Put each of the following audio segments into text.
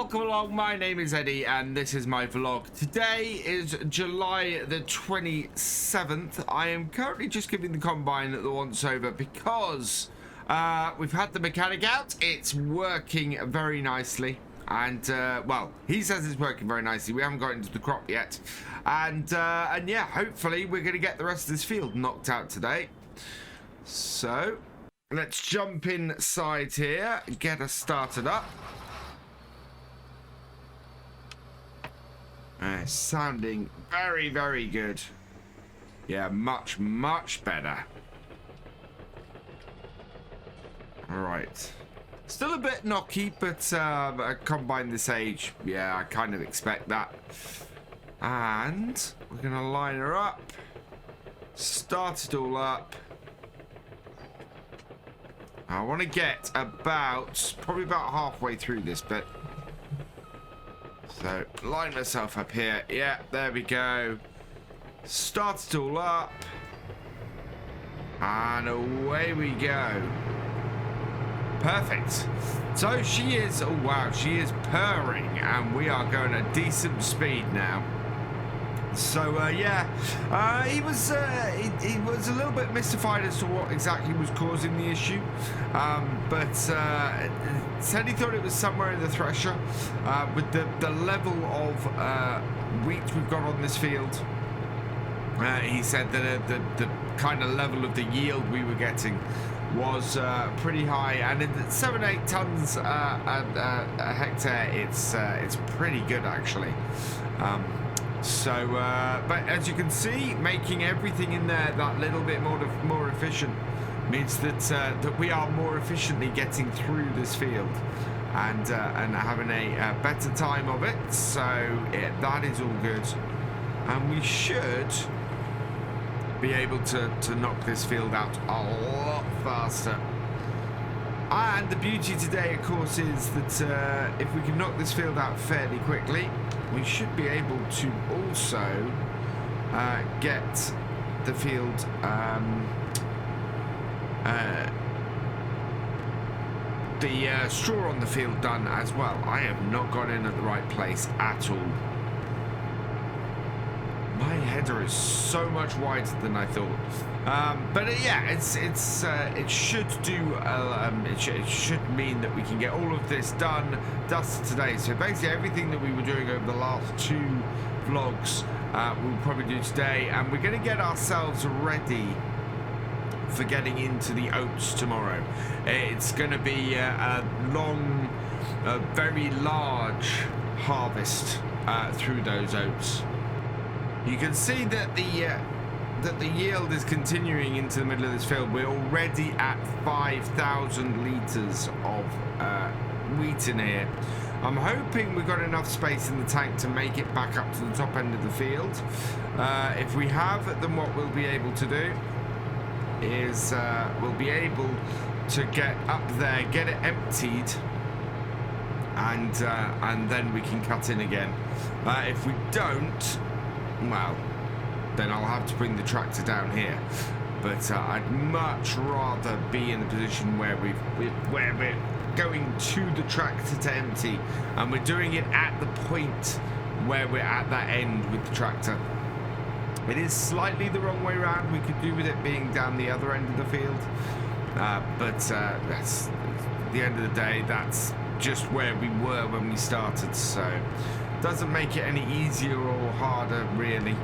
welcome along. My name is Eddie and this is my vlog. Today is July the 27th. I am currently just giving the combine the once over because we've had the mechanic out. It's working very nicely and well, he says it's working very nicely. We haven't got into the crop yet and yeah, hopefully we're going to get the rest of this field knocked out today. So let's jump inside here and get us started up. Sounding very, very good. Yeah, much, much better. Alright. Still a bit knocky, but a combine this age, yeah, I kind of expect that. And we're going to line her up. Start it all up. I want to get probably about halfway through this bit. So, line myself up here. Yeah, there we go. Start it all up. And away we go. Perfect. So she is, oh wow, she is purring. And we are going at decent speed now. So yeah, he was a little bit mystified as to what exactly was causing the issue, but said he thought it was somewhere in the thresher. With the level of wheat we've got on this field, he said that the kind of level of the yield we were getting was pretty high, and at 7-8 tons a hectare, it's pretty good actually. So, but as you can see, making everything in there that little bit more efficient means that that we are more efficiently getting through this field and having a better time of it. So that is all good, and we should be able to knock this field out a lot faster. And the beauty today, of course, is that if we can knock this field out fairly quickly, we should be able to also get the field the straw on the field done as well. I have not got in at the right place at all. My header is so much wider than I thought, but yeah, it should do. It should mean that we can get all of this dusted today. So basically, everything that we were doing over the last two vlogs, we'll probably do today, and we're going to get ourselves ready for getting into the oats tomorrow. It's going to be a long, very large harvest through those oats. You can see that the yield is continuing into the middle of this field. We're already at 5,000 litres of wheat in here. I'm hoping we've got enough space in the tank to make it back up to the top end of the field. If we have, then what we'll be able to do is we'll be able to get up there, get it emptied, and then we can cut in again. If we don't, well, then I'll have to bring the tractor down here. But I'd much rather be in the position where we're going to the tractor to empty, and we're doing it at the point where we're at that end with the tractor. It is slightly the wrong way around. We could do with it being down the other end of the field, but that's at the end of the day, that's just where we were when we started. So doesn't make it any easier or harder really.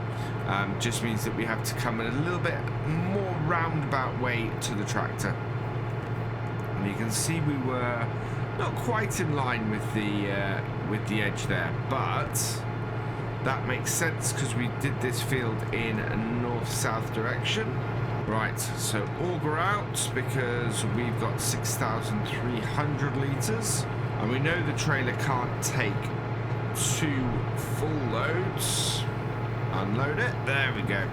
Just means that we have to come in a little bit more roundabout way to the tractor. And you can see we were not quite in line with the edge there, but that makes sense because we did this field in a north-south direction. Right, so auger out because we've got 6,300 litres, and we know the trailer can't take 2 full loads. Unload it, there we go.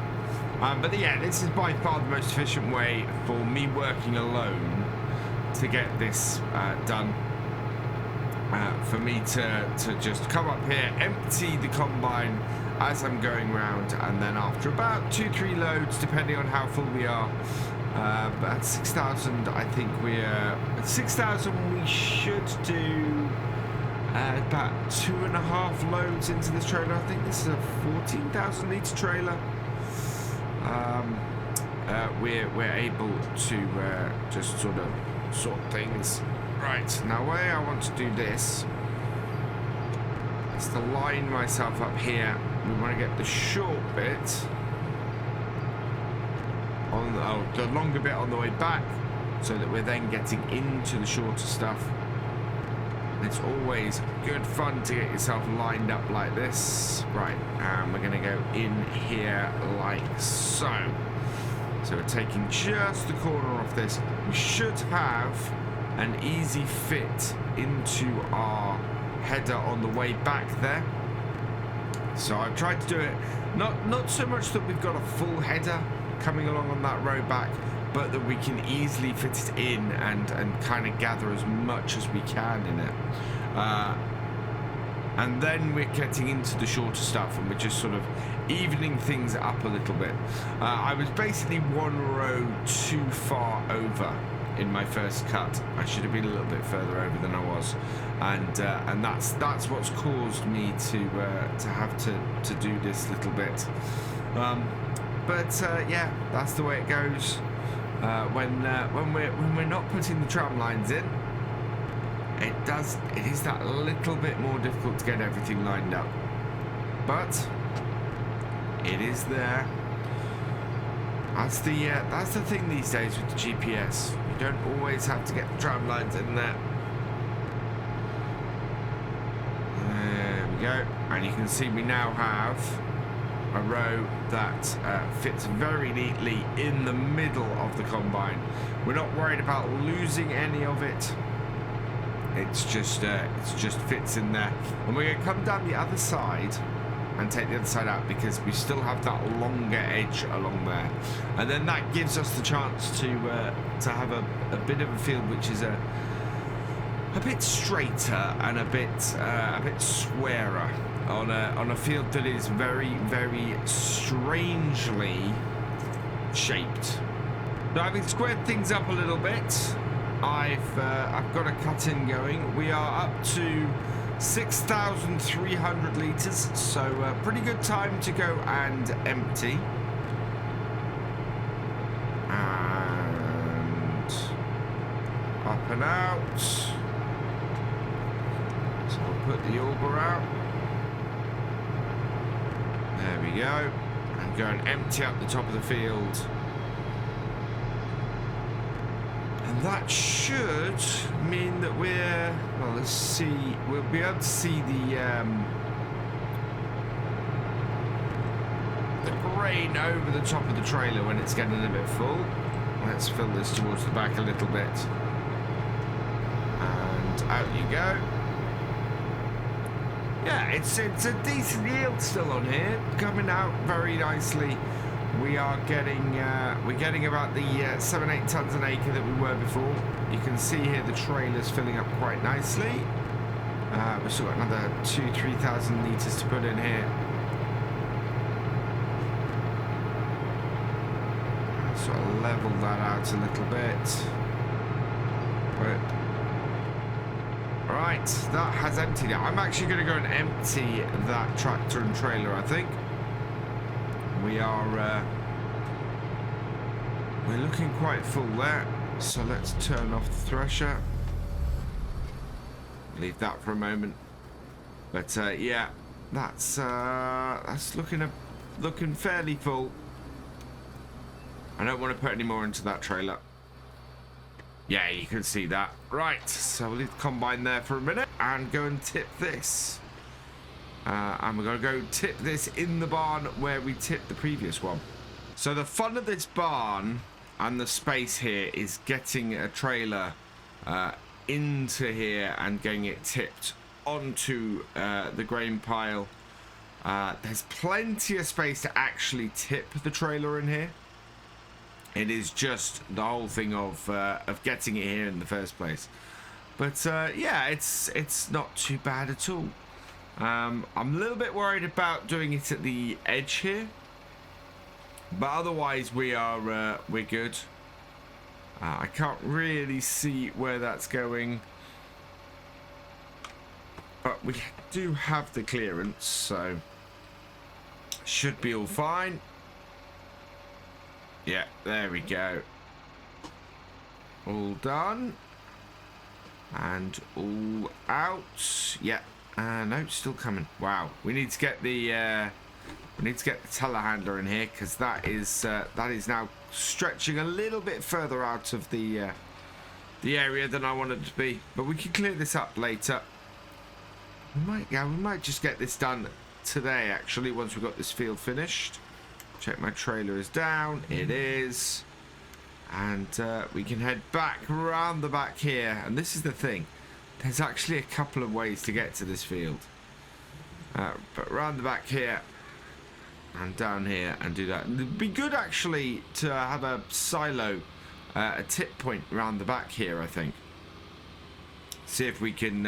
But yeah, this is by far the most efficient way for me working alone to get this done. For me to just come up here, empty the combine as I'm going round, and then after about 2-3 loads, depending on how full we are, but at 6,000 I think we're at 6,000 we should do About 2.5 loads into this trailer. I think this is a 14,000 litre trailer. We're able to just sort of sort things. Right, now the way I want to do this is to line myself up here. We want to get the short bit on the longer bit on the way back, so that we're then getting into the shorter stuff. It's always good fun to get yourself lined up like this. Right, and we're going to go in here like so. So we're taking just the corner off this. We should have an easy fit into our header on the way back there. So I've tried to do it, not so much that we've got a full header coming along on that row back, but that we can easily fit it in and kind of gather as much as we can in it. And then we're getting into the shorter stuff, and we're just sort of evening things up a little bit. I was basically one row too far over in my first cut. I should have been a little bit further over than I was, and that's what's caused me to have to do this little bit. Yeah, that's the way it goes. When we're not putting the tram lines in, it is that little bit more difficult to get everything lined up, but it is there. That's the thing these days with the GPS. You don't always have to get the tram lines in there. There we go, and you can see we now have a row that fits very neatly in the middle of the combine. We're not worried about losing any of it. It's just fits in there, and we're going to come down the other side and take the other side out, because we still have that longer edge along there, and then that gives us the chance to have a bit of a field which is a bit straighter and a bit squarer on a field that is very, very strangely shaped. Now, having squared things up a little bit, I've got a cut-in going. We are up to 6,300 litres, so pretty good time to go and empty. And up and out. So we'll put the auger out. There we go. And go and empty up the top of the field. And that should mean that we're, well, let's see, we'll be able to see the grain over the top of the trailer when it's getting a bit full. Let's fill this towards the back a little bit. And out you go. Yeah, it's a decent yield still on here, coming out very nicely. We are getting we're getting about the 7-8 tons an acre that we were before. You can see here the trailer's filling up quite nicely. We've still got another 2,000-3,000 litres to put in here. Sort of level that out a little bit. Right, that has emptied out. I'm actually going to go and empty that tractor and trailer, I think. We're looking quite full there, so let's turn off the thresher. Leave that for a moment. But yeah, that's looking fairly full. I don't want to put any more into that trailer. Yeah, you can see that. Right, so we'll leave the combine there for a minute and go and tip this. And we're going to go tip this in the barn where we tipped the previous one. So the fun of this barn and the space here is getting a trailer into here and getting it tipped onto the grain pile. There's plenty of space to actually tip the trailer in here. It is just the whole thing of getting it here in the first place. But yeah, it's not too bad at all. I'm a little bit worried about doing it at the edge here, but otherwise we're good. I can't really see where that's going. But we do have the clearance, so should be all fine. Yeah, there we go. All done. And all out. Yeah. No, still coming. Wow. We need to get the telehandler in here, because that is now stretching a little bit further out of the area than I wanted to be. But we can clear this up later. We might just get this done today, actually, once we've got this field finished. Check my trailer is down. It is. And we can head back around the back here. And this is the thing. There's actually a couple of ways to get to this field. But around the back here and down here and do that. It'd be good, actually, to have a silo, a tip point around the back here, I think. See if we can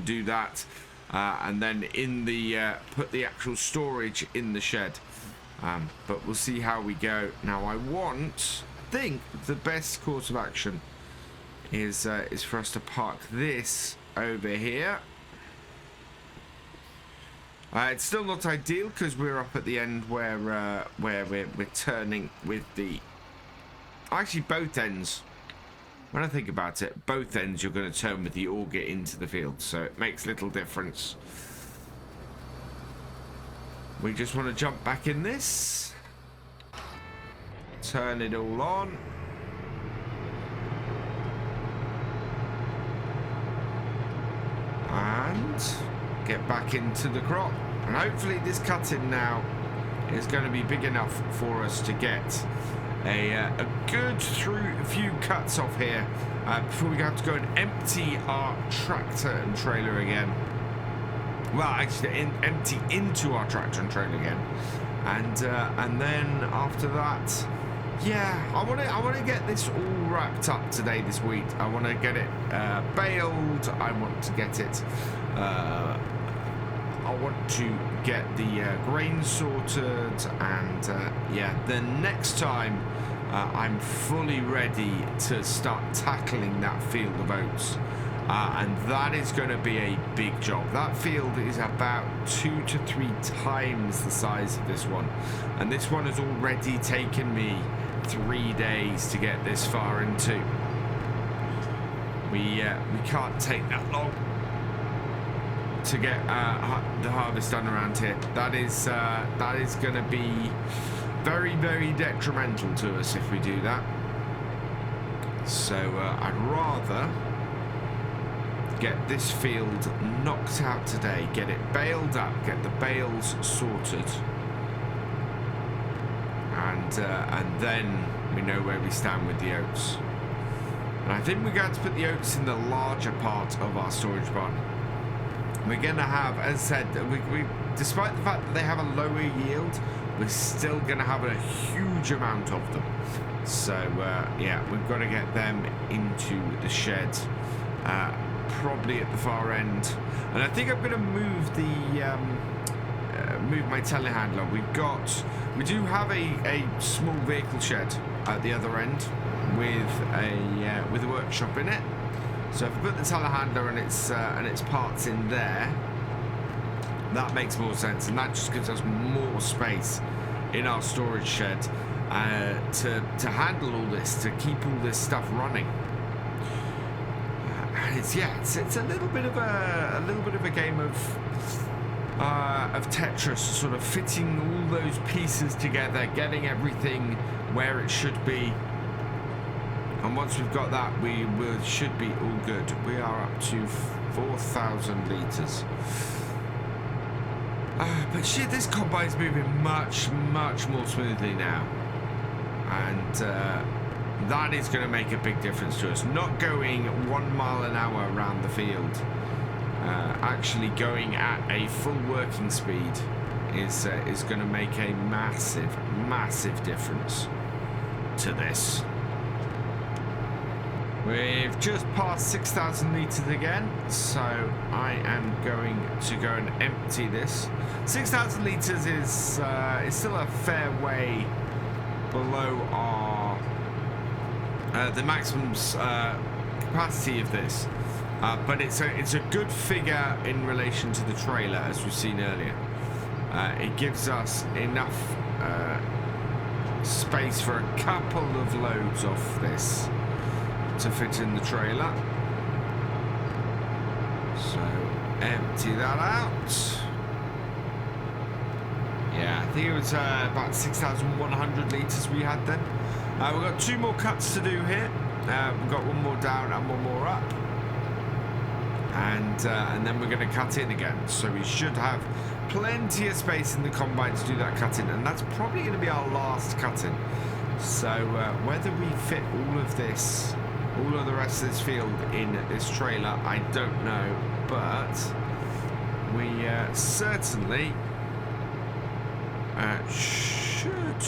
do that. And then in the put the actual storage in the shed. But we'll see how we go. Now I think the best course of action is for us to park this over here. It's still not ideal because we're up at the end where we're turning with the actually both ends. When I think about it, both ends you're going to turn with the auger into the field, so it makes little difference. We just want to jump back in this, turn it all on, and get back into the crop. And hopefully this cutting now is going to be big enough for us to get a good few cuts off here before we have to go and empty our tractor and trailer again. Well, actually, empty into our tractor and trailer again, and then after that, yeah, I want to get this all wrapped up today, this week. I want to get it baled. I want to get it. I want to get the grain sorted, and yeah, then next time I'm fully ready to start tackling that field of oats. And that is going to be a big job. That field is about 2 to 3 times the size of this one. And this one has already taken me 3 days to get this far into. We can't take that long to get the harvest done around here. That is going to be very, very detrimental to us if we do that. So I'd rather get this field knocked out today, get it baled up, get the bales sorted, and then we know where we stand with the oats. And I think we're going to put the oats in the larger part of our storage barn. We're going to have, as I said, we despite the fact that they have a lower yield, we're still going to have a huge amount of them. So yeah, we've got to get them into the shed. Probably at the far end, and I think I'm going to move the move my telehandler. We do have a small vehicle shed at the other end with a workshop in it. So if I put the telehandler and its parts in there, that makes more sense, and that just gives us more space in our storage shed to handle all this, to keep all this stuff running. It's a little bit of a game of Tetris, sort of fitting all those pieces together, getting everything where it should be. And once we've got that, we should be all good. We are up to 4,000 litres. But shit, this combine's moving much, much more smoothly now, and that is going to make a big difference to us. Not going 1 mile an hour around the field, actually going at a full working speed is going to make a massive, massive difference to this. We've just passed 6,000 litres again, so I am going to go and empty this. 6,000 litres is still a fair way below our the maximum capacity of this. But it's a good figure in relation to the trailer, as we've seen earlier. It gives us enough space for a couple of loads off this to fit in the trailer. So empty that out. Yeah, I think it was about 6,100 litres we had then. We've got 2 more cuts to do here. We've got 1 more down and 1 more up. And then we're going to cut in again. So we should have plenty of space in the combine to do that cutting. And that's probably going to be our last cutting. So whether we fit all of this, all of the rest of this field in this trailer, I don't know. But we certainly should.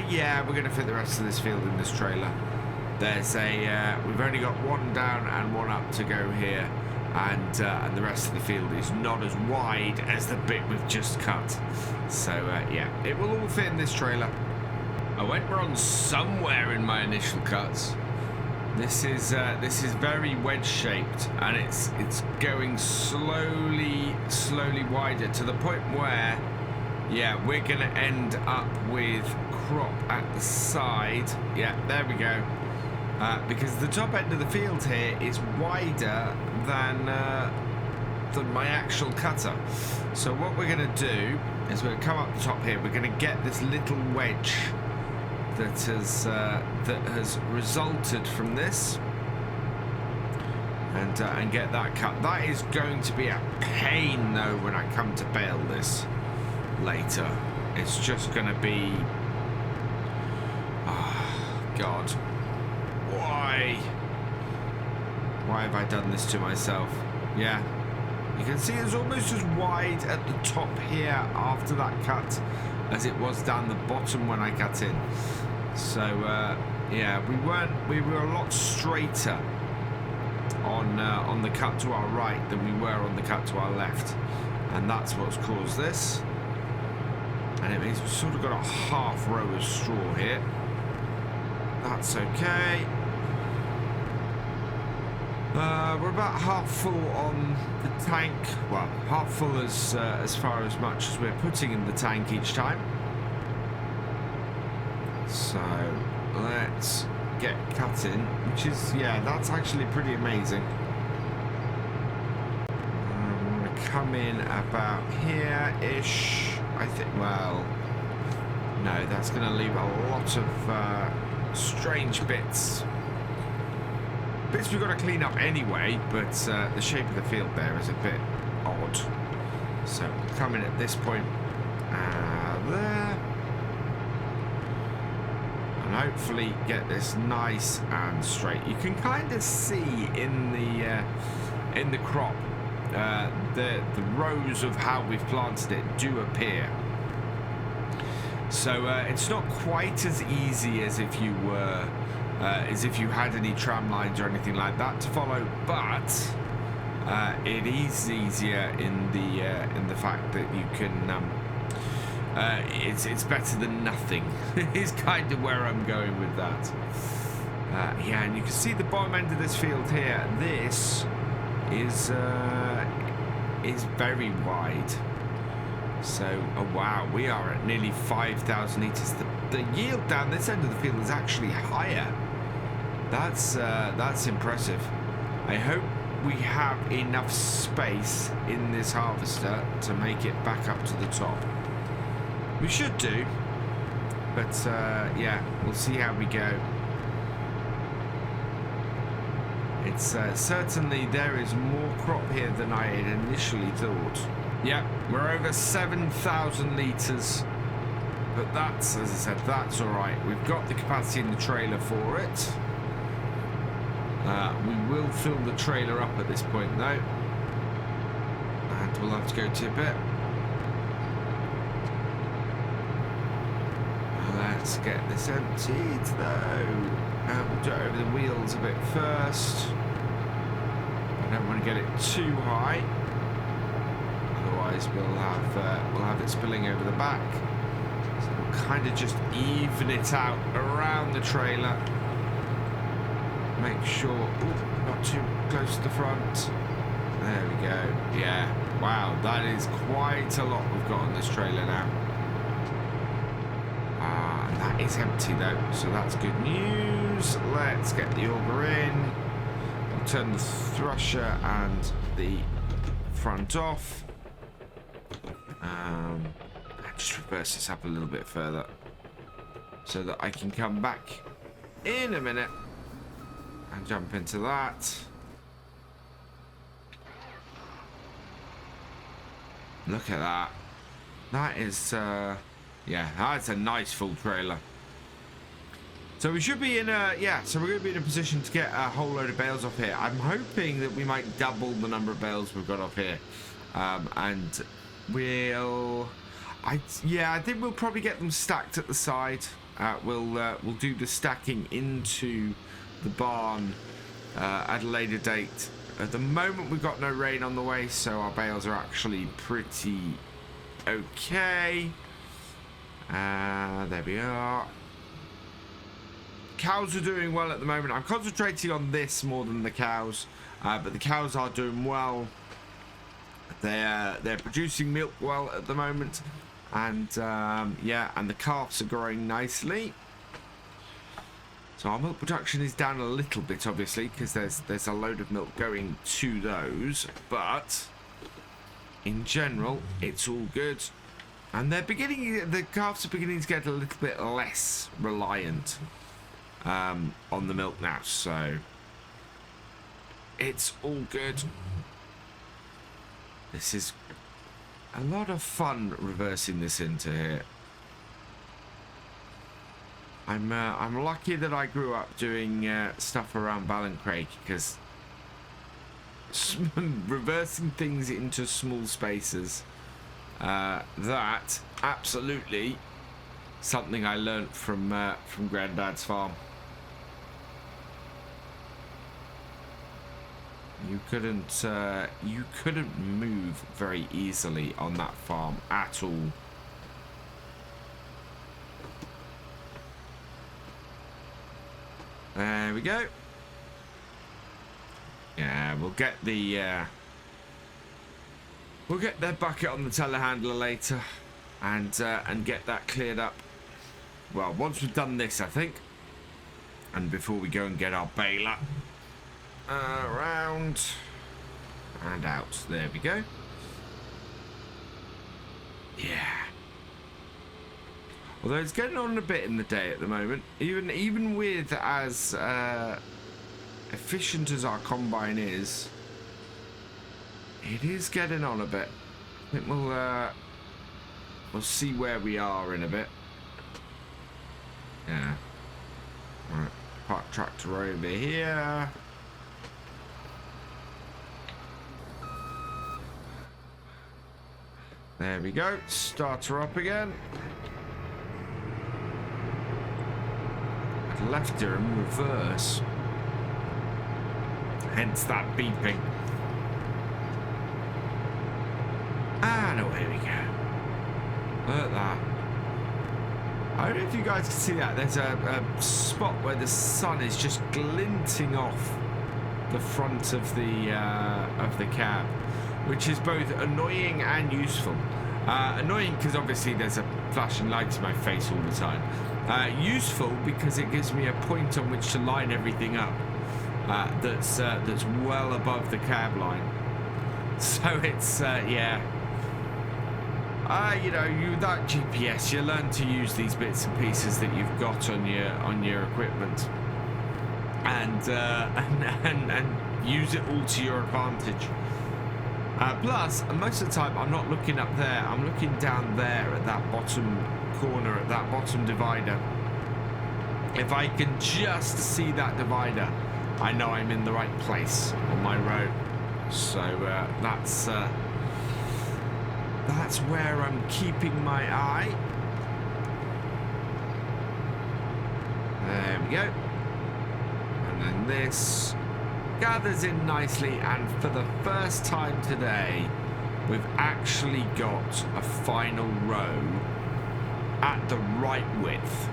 Yeah, we're going to fit the rest of this field in this trailer. There's we've only got 1 down and 1 up to go here. And the rest of the field is not as wide as the bit we've just cut. So yeah, it will all fit in this trailer. I went wrong somewhere in my initial cuts. This is very wedge shaped, and it's going slowly wider to the point where, yeah, we're gonna end up with crop at the side. Yeah, there we go. Because the top end of the field here is wider than my actual cutter. So what we're going to do is we're going to come up the top here. We're going to get this little wedge that has resulted from this, and get that cut. That is going to be a pain though when I come to bale this later. It's just going to be, oh God. Why have I done this to myself? Yeah, you can see it's almost as wide at the top here after that cut as it was down the bottom when I cut in. So yeah, we were a lot straighter on the cut to our right than we were on the cut to our left, and that's what's caused this. And it means we've sort of got a half row of straw here. That's okay. We're about half full on the tank. Well, half full as far as much as we're putting in the tank each time. So let's get cutting, which is, yeah, that's actually pretty amazing. I'm going to come in about here-ish, I think. Well, no, that's going to leave a lot of strange bits we've got to clean up anyway, but the shape of the field there is a bit odd. So come in at this point there, and hopefully get this nice and straight. You can kind of see in the crop the rows of how we've planted it do appear. So it's not quite as easy as if you were as if you had any tram lines or anything like that to follow, but it is easier in the fact that you can it's better than nothing is kind of where I'm going with that. Yeah, and you can see the bottom end of this field here. This is very wide. So, oh wow, we are at nearly 5,000 litres. The yield down this end of the field is actually higher. That's impressive. I hope we have enough space in this harvester to make it back up to the top. We should do, but yeah, we'll see how we go. It's certainly, there is more crop here than I had initially thought. Yeah, we're over 7,000 litres, but that's, as I said, that's all right. We've got the capacity in the trailer for it. We will fill the trailer up at this point though, and we'll have to go tip it. Let's get this emptied though. We'll do it over the wheels a bit first. I don't want to get it too high, otherwise we'll have it spilling over the back. So we'll kind of just even it out around the trailer. Make sure, ooh, not too close to the front. There we go. Yeah. Wow, that is quite a lot we've got on this trailer now. And that is empty though, so that's good news. Let's get the auger in. I'll turn the thrusher and the front off. Just reverse this up a little bit further so that I can come back in a minute and jump into that. Look at that. That is, yeah, that's a nice full trailer. So we should be in a, yeah, so we're going to be in a position to get a whole load of bales off here. I'm hoping that we might double the number of bales we've got off here. And we'll, yeah, I think we'll probably get them stacked at the side. We'll do the stacking into the barn at a later date. At the moment, we've got no rain on the way, so our bales are actually pretty okay. There we are. Cows are doing well at the moment. I'm concentrating on this more than the cows, but the cows are doing well. They're producing milk well at the moment, and yeah, and the calves are growing nicely. So our milk production is down a little bit, obviously, because there's a load of milk going to those, but in general, it's all good. And the calves are beginning to get a little bit less reliant on the milk now, so it's all good. This is a lot of fun reversing this into here. I'm lucky that I grew up doing stuff around Ballincraig, because reversing things into small spaces, that absolutely something I learnt from Granddad's farm. You couldn't move very easily on that farm at all. There we go. Yeah, we'll get the bucket on the telehandler later, and get that cleared up. Well, once we've done this, I think, and before we go and get our baler around and out. There we go. Yeah. Although it's getting on a bit in the day at the moment, even with as efficient as our combine is, it is getting on a bit. I think we'll see where we are in a bit. Yeah. All right. Park tractor over here. There we go. Start her up again. Left her in reverse. Hence that beeping. And away we go. Look at that. I don't know if you guys can see that. There's a spot where the sun is just glinting off the front of the cab, which is both annoying and useful. Annoying because obviously there's a flashing light in my face all the time. Useful because it gives me a point on which to line everything up that's well above the cab line. So it's yeah. You know, that GPS, you learn to use these bits and pieces that you've got on your equipment, and use it all to your advantage. Plus, most of the time, I'm not looking up there. I'm looking down there at that bottom corner, at that bottom divider. If I can just see that divider, I know I'm in the right place on my road. So that's where I'm keeping my eye. There we go. And then this gathers in nicely, and for the first time today, we've actually got a final row at the right width.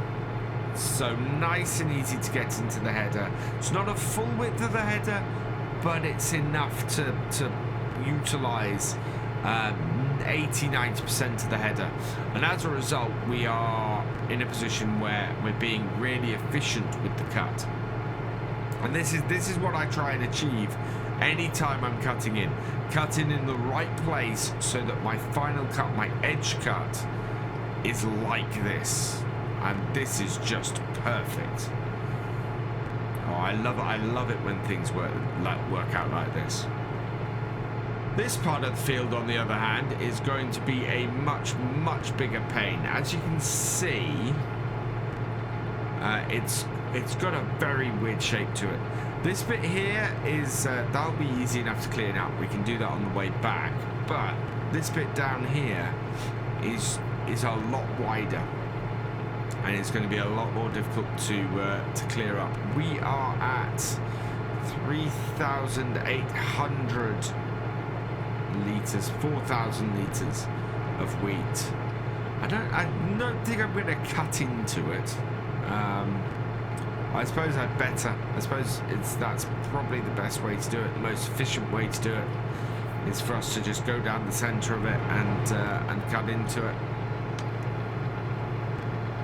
So nice and easy to get into the header. It's not a full width of the header, but it's enough to utilize 80-90% of the header, and as a result we are in a position where we're being really efficient with the cut. And this is what I try and achieve anytime I'm cutting in the right place, so that my final cut, my edge cut, is like this, and this is just perfect. Oh, I love it when things work out like this. This part of the field, on the other hand, is going to be a much bigger pain. As you can see, it's got a very weird shape to it. This bit here is that'll be easy enough to clean up. We can do that on the way back. But this bit down here is a lot wider, and it's going to be a lot more difficult to clear up. We are at 3,800 litres, 4,000 litres of wheat. I don't think I'm going to cut into it. I suppose I'd better. I suppose that's probably the best way to do it. The most efficient way to do it is for us to just go down the centre of it and cut into it.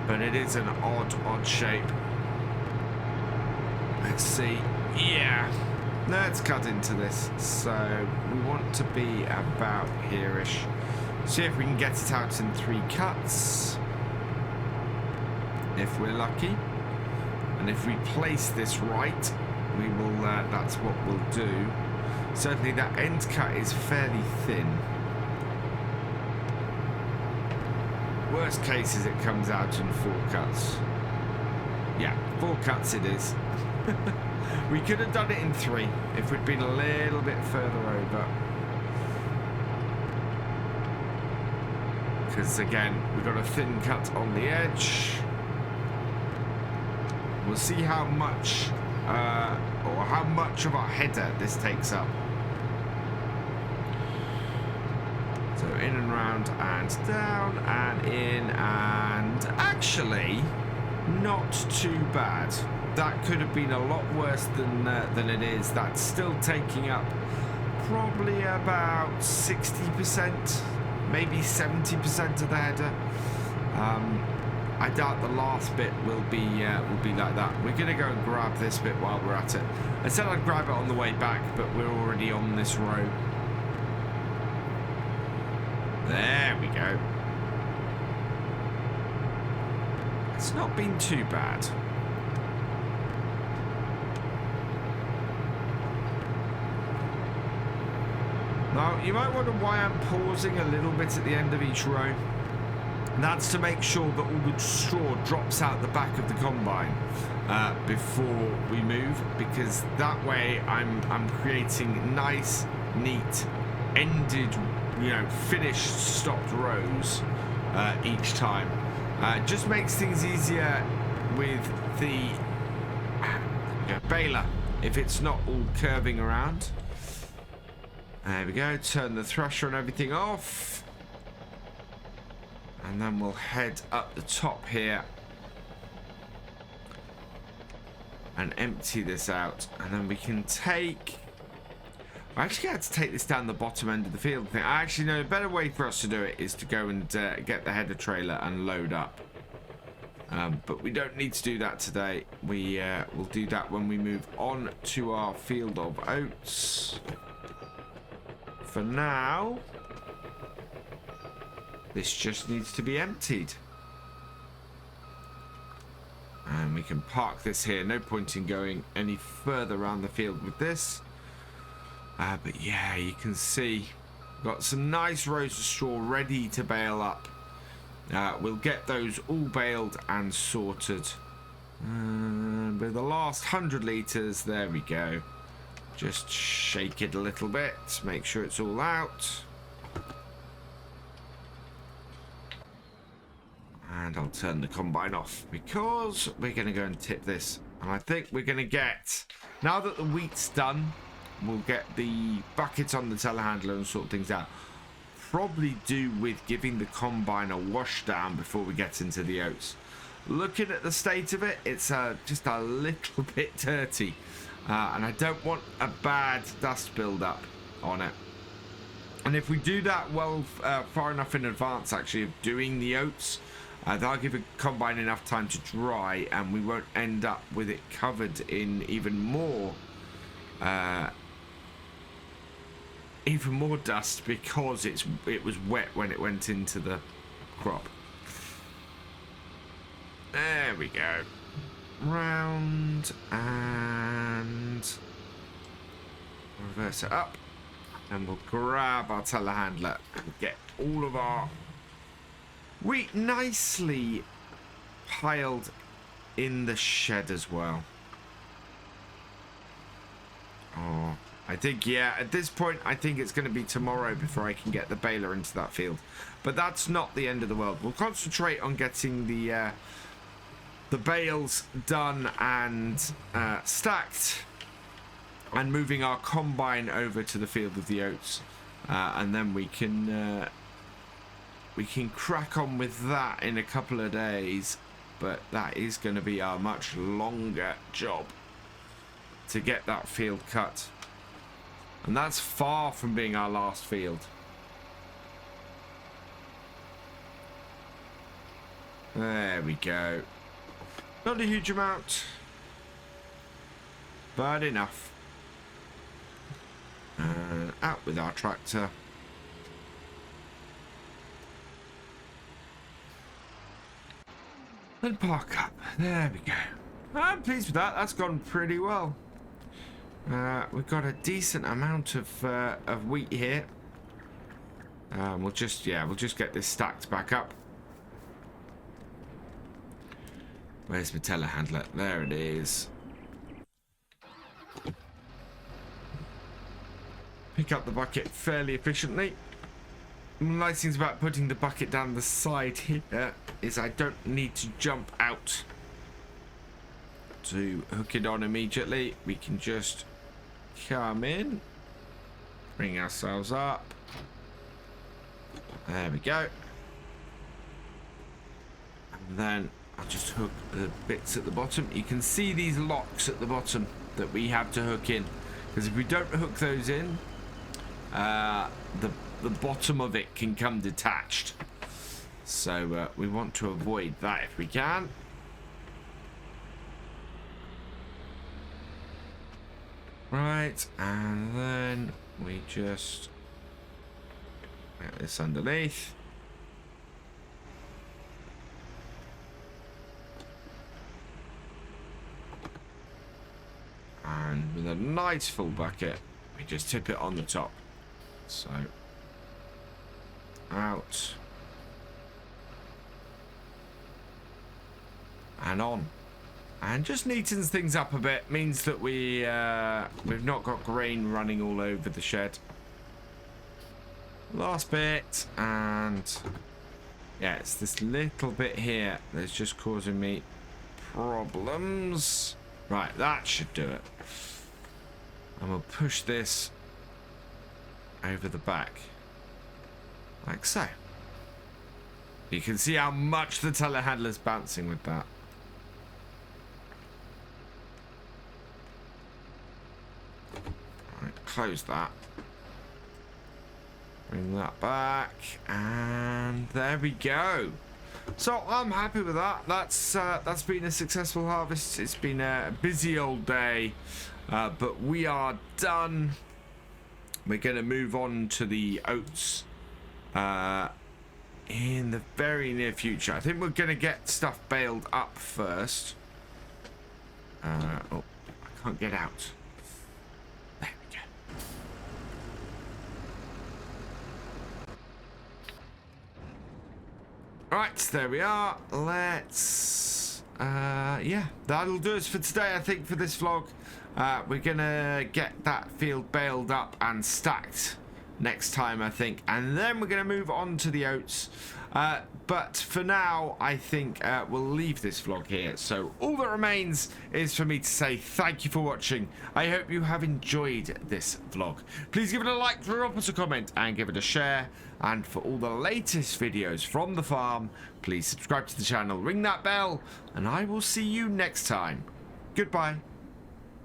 But it is an odd shape. Let's see. Yeah. Let's cut into this. So we want to be about here-ish. See if we can get it out in 3 cuts, if we're lucky. And if we place this right, we will. That's what we'll do. Certainly that end cut is fairly thin. Worst case is it comes out in 4 cuts. Yeah, 4 cuts it is. We could have done it in 3 if we'd been a little bit further over. Because again, we've got a thin cut on the edge. We'll see how much of our header this takes up. So in and round and down and in, and actually not too bad. That could have been a lot worse than it is. That's still taking up probably about 60%, maybe 70% of the header. I doubt the last bit will be like that. We're gonna go and grab this bit while we're at it. I said I'd grab it on the way back, but we're already on this row. There we go. It's not been too bad. Now, you might wonder why I'm pausing a little bit at the end of each row. That's to make sure that all the straw drops out the back of the combine before we move, because that way I'm creating nice, neat, ended, finished, stopped rows each time. Just makes things easier with the baler if it's not all curving around. There we go. Turn the thresher and everything off. And then we'll head up the top here and empty this out. And then we can take... I actually had to take this down the bottom end of the field thing. I actually know a better way for us to do it is to go and get the header trailer and load up. But we don't need to do that today. We'll do that when we move on to our field of oats. For now, this just needs to be emptied. And we can park this here. No point in going any further around the field with this. But yeah, you can see we've got some nice rows of straw ready to bale up. We'll get those all baled and sorted. With the last 100 litres, there we go. Just shake it a little bit, make sure it's all out. And I'll turn the combine off because we're going to go and tip this. And I think we're going to get, now that the wheat's done, we'll get the buckets on the telehandler and sort things out. Probably do with giving the combine a wash down before we get into the oats. Looking at the state of it, it's just a little bit dirty. And I don't want a bad dust build-up on it. And if we do that well, far enough in advance, actually, of doing the oats, that'll give a combine enough time to dry, and we won't end up with it covered in even more dust because it was wet when it went into the crop. There we go. Round and reverse it up, and we'll grab our telehandler and get all of our wheat nicely piled in the shed as well. Oh, I think, yeah, at this point I think it's going to be tomorrow before I can get the baler into that field, but that's not the end of the world. We'll concentrate on getting the bales done and stacked, and moving our combine over to the field of the oats, and then we can crack on with that in a couple of days. But that is going to be a much longer job to get that field cut, and that's far from being our last field. There we go. Not a huge amount, but enough. And out with our tractor. And park up. There we go. I'm pleased with that. That's gone pretty well. We've got a decent amount of wheat here. We'll just get this stacked back up. Where's my telehandler? There it is. Pick up the bucket fairly efficiently. The nice things about putting the bucket down the side here is I don't need to jump out to hook it on immediately. We can just come in, bring ourselves up. There we go. And then I'll just hook the bits at the bottom. You can see these locks at the bottom that we have to hook in, because if we don't hook those in, the bottom of it can come detached. So we want to avoid that if we can. Right, and then we just get this underneath. And with a nice full bucket, we just tip it on the top. So, out. And on. And just neatens things up a bit. Means that we've not got grain running all over the shed. Last bit. And yeah, it's this little bit here that's just causing me problems. Right, that should do it. And we'll push this over the back. Like so. You can see how much the telehandler's bouncing with that. Right, close that. Bring that back. And there we go. So I'm happy with that. That's been a successful harvest. It's been a busy old day, but we are done. We're going to move on to the oats in the very near future. I think we're going to get stuff baled up first. Oh, I can't get out. There we go. Right, there we are. Let's yeah, that'll do us for today, I think, for this vlog. We're gonna get that field baled up and stacked next time, I think, and then we're gonna move on to the oats. But for now, I think we'll leave this vlog here. So all that remains is for me to say thank you for watching. I hope you have enjoyed this vlog. Please give it a like, drop us a comment, and give it a share. And for all the latest videos from the farm, please subscribe to the channel, ring that bell, and I will see you next time. Goodbye.